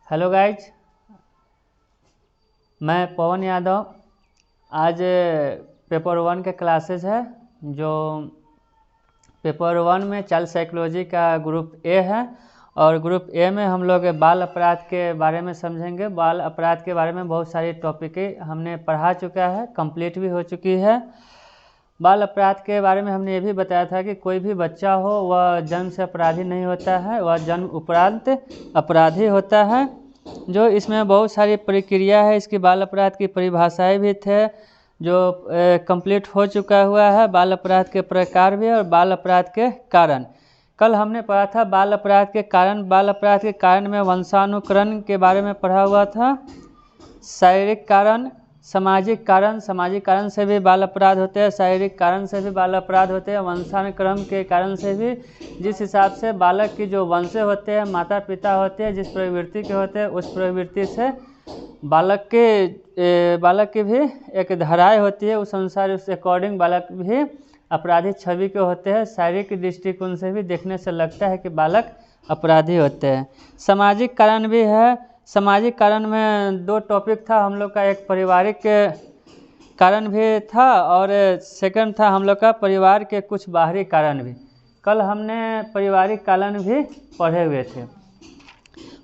Hello guys, मैं पवन यादव। आज paper 1 के क्लासेस है। जो पेपर 1 में चाइल्ड साइकोलॉजी का ग्रुप ए है और ग्रुप ए में हम लोग बाल अपराध के बारे में समझेंगे। बाल अपराध के बारे में बहुत सारी टॉपिक हमने पढ़ा चुका है, कंप्लीट भी हो चुकी है। बाल अपराध के बारे में हमने ये भी बताया था कि कोई भी बच्चा हो वह जन्म से अपराधी नहीं होता है, वह जन्म उपरांत अपराधी होता है। जो इसमें बहुत सारी प्रक्रिया है, इसकी बाल अपराध की परिभाषाएं भी थे जो कंप्लीट हो चुका हुआ है। बाल अपराध के प्रकार भी और बाल अपराध के कारण। कल हमने पढ़ा था बाल अपराध के कारण। बाल अपराध के कारण में वंशानुकरण के बारे में पढ़ा हुआ था। शारीरिक कारण, सामाजिक कारण से भी बाल अपराध होते हैं, शारीरिक कारण से भी बाल अपराध होते हैं, वंशानुक्रम के कारण से भी। जिस हिसाब से बालक की जो वंश होते हैं, माता पिता होते हैं, जिस प्रवृत्ति के होते हैं, उस प्रवृत्ति से बालक की भी एक धाराएं होती है। उस अनुसार उस अकॉर्डिंग बालक भी अपराधी छवि के होते हैं। शारीरिक दृष्टिकोण से भी देखने से लगता है कि बालक अपराधी होते हैं। सामाजिक कारण भी है। सामाजिक कारण में 2 टॉपिक था हम लोग का, एक पारिवारिक कारण भी था और सेकंड था हम लोग का परिवार के कुछ बाहरी कारण भी। कल हमने पारिवारिक कारण भी पढ़े हुए थे।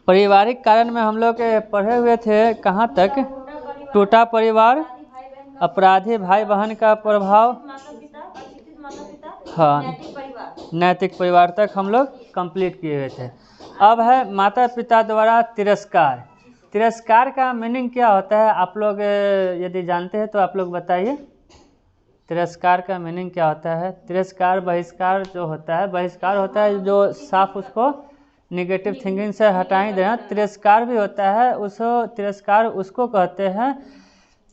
पारिवारिक कारण में हम लोग पढ़े हुए थे कहाँ तक? टूटा परिवार, अपराधी भाई बहन का प्रभाव, हाँ, नैतिक परिवार तक हम लोग कंप्लीट किए हुए थे। अब है माता पिता द्वारा तिरस्कार। तिरस्कार का मीनिंग क्या होता है? आप लोग यदि जानते हैं तो आप लोग बताइए। तिरस्कार का मीनिंग क्या होता है? तिरस्कार बहिष्कार जो होता है, बहिष्कार होता है जो साफ उसको निगेटिव थिंकिंग से हटाई देना। तिरस्कार भी होता है, तिरस्कार उसको कहते हैं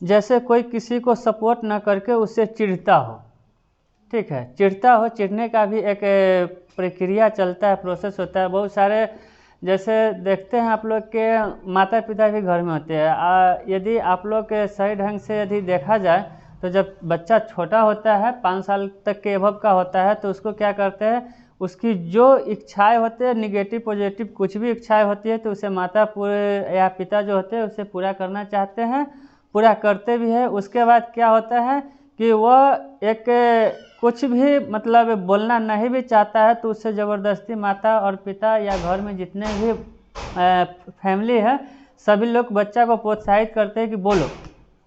जैसे कोई किसी को सपोर्ट न करके उससे चिढ़ता हो। ठीक है, चिढ़ता हो, चिढ़ने का भी एक प्रक्रिया चलता है, प्रोसेस होता है। बहुत सारे जैसे देखते हैं आप लोग के माता पिता भी घर में होते हैं। यदि आप लोग के सही ढंग से यदि देखा जाए तो जब बच्चा छोटा होता है, 5 साल तक के एबव का होता है, तो उसको क्या करते हैं, उसकी जो इच्छाएं होते हैं, निगेटिव पॉजिटिव कुछ भी इच्छाएं होती है, तो उसे माता या पिता जो होते हैं उसे पूरा करना चाहते हैं, पूरा करते भी है। उसके बाद क्या होता है कि वह एक कुछ भी मतलब बोलना नहीं भी चाहता है तो उससे ज़बरदस्ती माता और पिता या घर में जितने भी फैमिली है सभी लोग बच्चा को प्रोत्साहित करते हैं कि बोलो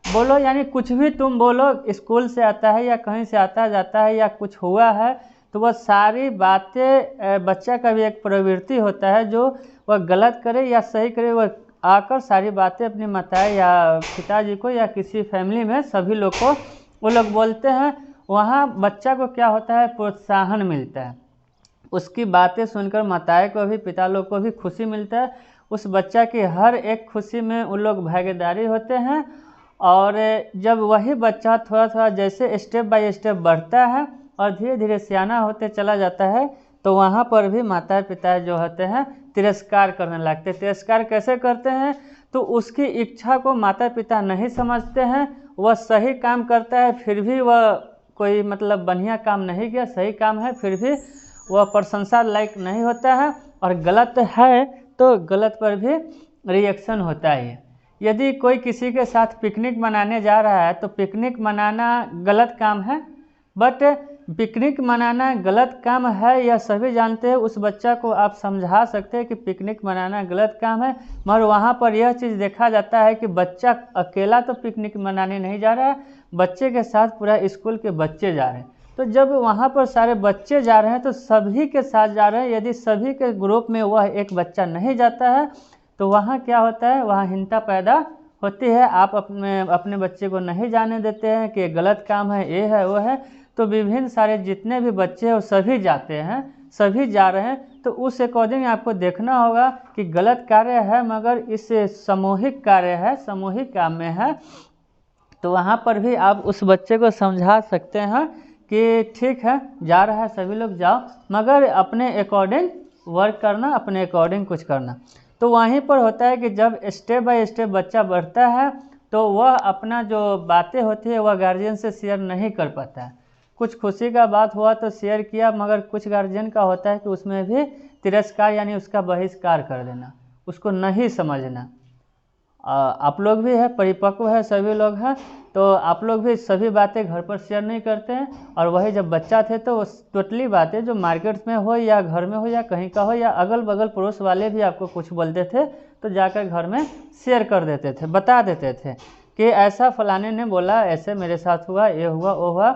बोलो, यानी कुछ भी तुम बोलो। स्कूल से आता है या कहीं से आता जाता है या कुछ हुआ है तो वह सारी बातें, बच्चा का भी एक प्रवृत्ति होता है जो वह गलत करे या सही करे, वह आकर सारी बातें अपनी माता या पिताजी को या किसी फैमिली में सभी लोग को वो लोग बोलते हैं। वहाँ बच्चा को क्या होता है, प्रोत्साहन मिलता है। उसकी बातें सुनकर माताएं को भी, पिता लोग को भी खुशी मिलता है। उस बच्चा की हर एक खुशी में उन लोग भागीदारी होते हैं। और जब वही बच्चा थोड़ा थोड़ा जैसे स्टेप बाय स्टेप बढ़ता है और धीरे धीरे सियाना होते चला जाता है तो वहाँ पर भी माता पिता जो होते हैं तिरस्कार करने लगते हैं। तिरस्कार कैसे करते हैं? तो उसकी इच्छा को माता पिता नहीं समझते हैं। वह सही काम करता है फिर भी वह कोई मतलब बढ़िया काम नहीं किया, सही काम है फिर भी वह प्रशंसा लायक नहीं होता है, और गलत है तो गलत पर भी रिएक्शन होता है। यदि कोई किसी के साथ पिकनिक मनाने जा रहा है तो पिकनिक मनाना गलत काम है, बट पिकनिक मनाना गलत काम है यह सभी जानते हैं। उस बच्चा को आप समझा सकते हैं कि पिकनिक मनाना गलत काम है, मगर वहाँ पर यह चीज़ देखा जाता है कि बच्चा अकेला तो पिकनिक मनाने नहीं जा रहा है, बच्चे के साथ पूरा स्कूल के बच्चे जा रहे हैं। तो जब वहाँ पर सारे बच्चे जा रहे हैं तो सभी के साथ जा रहे हैं। यदि सभी के ग्रुप में वह एक बच्चा नहीं जाता है तो वहाँ क्या होता है, वहाँ हिंसा पैदा होती है। आप अपने बच्चे को नहीं जाने देते हैं कि गलत काम है, ये है वो है, तो विभिन्न सारे जितने भी बच्चे हैं वो सभी जाते हैं, सभी जा रहे हैं। तो उस अकॉर्डिंग आपको देखना होगा कि गलत कार्य है मगर इस सामूहिक कार्य है, सामूहिक काम में है, तो वहाँ पर भी आप उस बच्चे को समझा सकते हैं कि ठीक है जा रहा है सभी लोग जाओ, मगर अपने अकॉर्डिंग वर्क करना, अपने अकॉर्डिंग कुछ करना। तो वहीं पर होता है कि जब स्टेप बाय स्टेप बच्चा बढ़ता है तो वह अपना जो बातें होती है वह गार्जियन से शेयर नहीं कर पाता है। कुछ खुशी का बात हुआ तो शेयर किया, मगर कुछ गार्जियन का होता है कि उसमें भी तिरस्कार यानी उसका बहिष्कार कर देना। उसको नहीं समझना। आप लोग भी है, परिपक्व है, सभी लोग हैं, तो आप लोग भी सभी बातें घर पर शेयर नहीं करते हैं। और वही जब बच्चा थे तो वो टोटली बातें जो मार्केट में हो या घर में हो या कहीं का हो या अगल बगल पड़ोस वाले भी आपको कुछ बोलते थे तो जाकर घर में शेयर कर देते थे, बता देते थे कि ऐसा फलाने ने बोला, ऐसे मेरे साथ हुआ, ये हुआ, वो हुआ।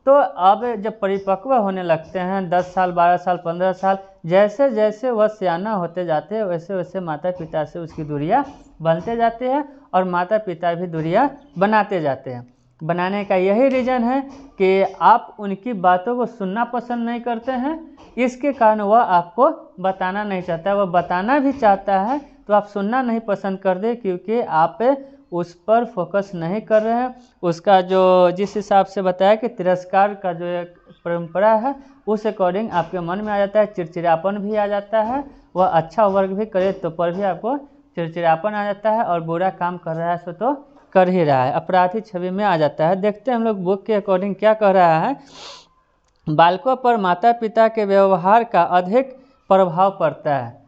तो अब जब परिपक्व होने लगते हैं 10 साल, 12 साल, 15 साल, जैसे जैसे वह सियाना होते जाते हैं वैसे वैसे माता पिता से उसकी दूरियां बनते जाते हैं और माता पिता भी दूरियां बनाते जाते हैं। बनाने का यही रीज़न है कि आप उनकी बातों को सुनना पसंद नहीं करते हैं, इसके कारण वह आपको बताना नहीं चाहता। वह बताना भी चाहता है तो आप सुनना नहीं पसंद करते, क्योंकि आप उस पर फोकस नहीं कर रहे हैं। उसका जो जिस हिसाब से बताया कि तिरस्कार का जो एक परंपरा है उस अकॉर्डिंग आपके मन में आ जाता है, चिड़चिड़ापन भी आ जाता है। वह अच्छा वर्क भी करे तो पर भी आपको चिड़चिड़ापन आ जाता है और बुरा काम कर रहा है सो तो कर ही रहा है, अपराधी छवि में आ जाता है। देखते हैं हम लोग बुक के अकॉर्डिंग क्या कह रहा है। बालकों पर माता पिता के व्यवहार का अधिक प्रभाव पड़ता है।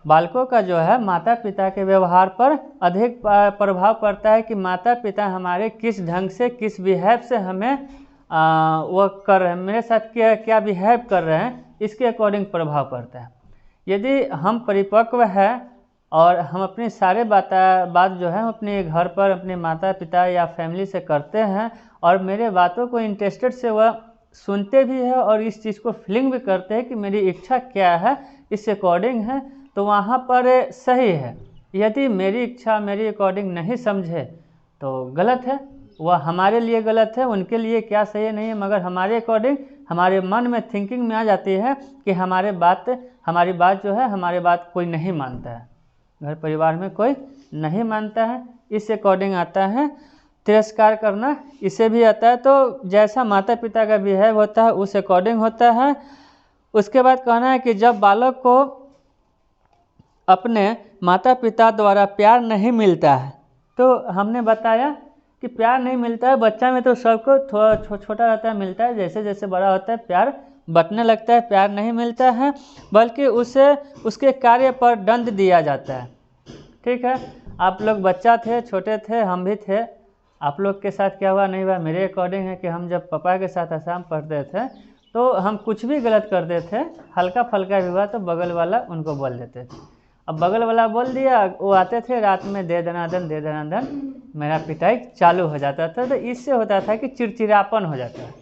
बालकों का जो है माता पिता के व्यवहार पर अधिक प्रभाव पड़ता है कि माता पिता हमारे किस ढंग से, किस बिहेव से हमें वो कर रहे हैं, मेरे साथ क्या क्या बिहेव कर रहे हैं, इसके अकॉर्डिंग प्रभाव पड़ता है। यदि हम परिपक्व हैं और हम अपनी सारे बात जो है अपने घर पर अपने माता पिता या फैमिली से करते हैं और मेरे बातों को इंटरेस्टेड से वह सुनते भी है और इस चीज़ को फीलिंग भी करते हैं कि मेरी इच्छा क्या है, इस अकॉर्डिंग है, तो वहाँ पर सही है। यदि मेरी इच्छा मेरी अकॉर्डिंग नहीं समझे तो गलत है, वह हमारे लिए गलत है, उनके लिए क्या सही नहीं है, मगर हमारे अकॉर्डिंग हमारे मन में थिंकिंग में आ जाती है कि हमारी बात जो है हमारी बात कोई नहीं मानता है, घर परिवार में कोई नहीं मानता है, इस अकॉर्डिंग आता है। तिरस्कार करना इसे भी आता है। तो जैसा माता पिता का बिहेव होता है उस अकॉर्डिंग होता है। उसके बाद कहना है कि जब बालक को अपने माता पिता द्वारा प्यार नहीं मिलता है, तो हमने बताया कि प्यार नहीं मिलता है, बच्चा में तो सबको थोड़ा छोटा रहता है मिलता है, जैसे जैसे बड़ा होता है प्यार बंटने लगता है, प्यार नहीं मिलता है, बल्कि उसे उसके कार्य पर दंड दिया जाता है। ठीक है, आप लोग बच्चा थे, छोटे थे, हम भी थे, आप लोग के साथ क्या हुआ नहीं हुआ मेरे अकॉर्डिंग है कि हम जब पापा के साथ आसाम पढ़ते थे तो हम कुछ भी गलत करते थे, हल्का फल्का भी हुआ तो बगल वाला उनको बोल देते थे। अब बगल वाला बोल दिया, वो आते थे रात में दे दनादन मेरा पिटाई चालू हो जाता था। तो इससे होता था कि चिड़चिड़ापन हो जाता है,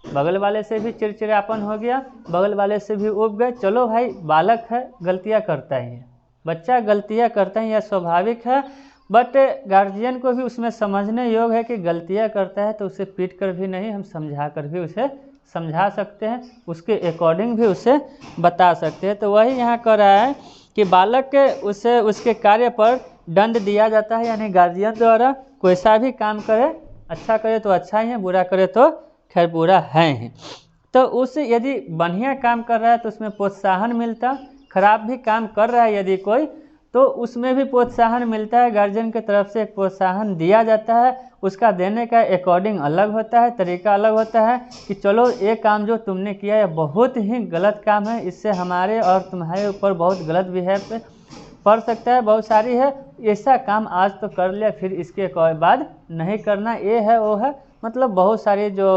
बगल वाले से भी चिड़चिड़ापन हो गया, बगल वाले से भी उब गए। चलो भाई, बालक है, गलतियाँ करता ही है, बच्चा गलतियाँ करता है, यह स्वाभाविक है, बट गार्जियन को भी उसमें समझने योग्य है कि गलतियाँ करता है तो उसे पीट कर भी नहीं, हम समझा कर भी उसे समझा सकते हैं, उसके अकॉर्डिंग भी उसे बता सकते हैं। तो वही यहाँ कह रहा है कि बालक के उसे उसके कार्य पर दंड दिया जाता है, यानी गार्जियन द्वारा कोई सा भी काम करे, अच्छा करे तो अच्छा ही है, बुरा करे तो खैर बुरा है ही। तो उस यदि बढ़िया काम कर रहा है तो उसमें प्रोत्साहन मिलता, खराब भी काम कर रहा है यदि कोई तो उसमें भी प्रोत्साहन मिलता है, गार्जियन की तरफ से एक प्रोत्साहन दिया जाता है। उसका देने का अकॉर्डिंग अलग होता है, तरीका अलग होता है कि चलो ये काम जो तुमने किया है बहुत ही गलत काम है, इससे हमारे और तुम्हारे ऊपर बहुत गलत बिहेव पड़ सकता है, बहुत सारी है, ऐसा काम आज तो कर लिया फिर इसके बाद नहीं करना, ये है वो है, मतलब बहुत सारी जो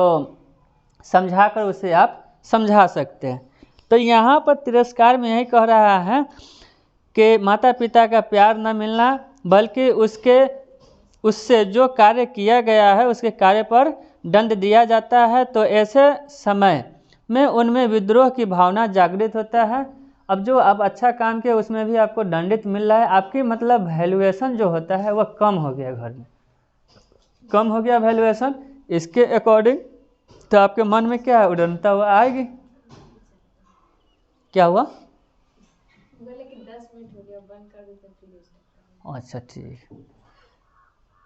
समझा कर उसे आप समझा सकते हैं। तो यहाँ पर तिरस्कार में यही कह रहा है कि माता पिता का प्यार न मिलना, बल्कि उससे जो कार्य किया गया है उसके कार्य पर दंड दिया जाता है। तो ऐसे समय में उनमें विद्रोह की भावना जागृत होता है। अब जो आप अच्छा काम किया उसमें भी आपको दंडित मिल रहा है, आपकी मतलब वैल्यूएशन जो होता है वह कम हो गया, घर में कम हो गया वैल्यूएशन, इसके अकॉर्डिंग तो आपके मन में क्या है, उड़नता हुआ आएगी। क्या हुआ? बोले कि 10 मिनट हो गया, बंद कर देते। अच्छा ठीक।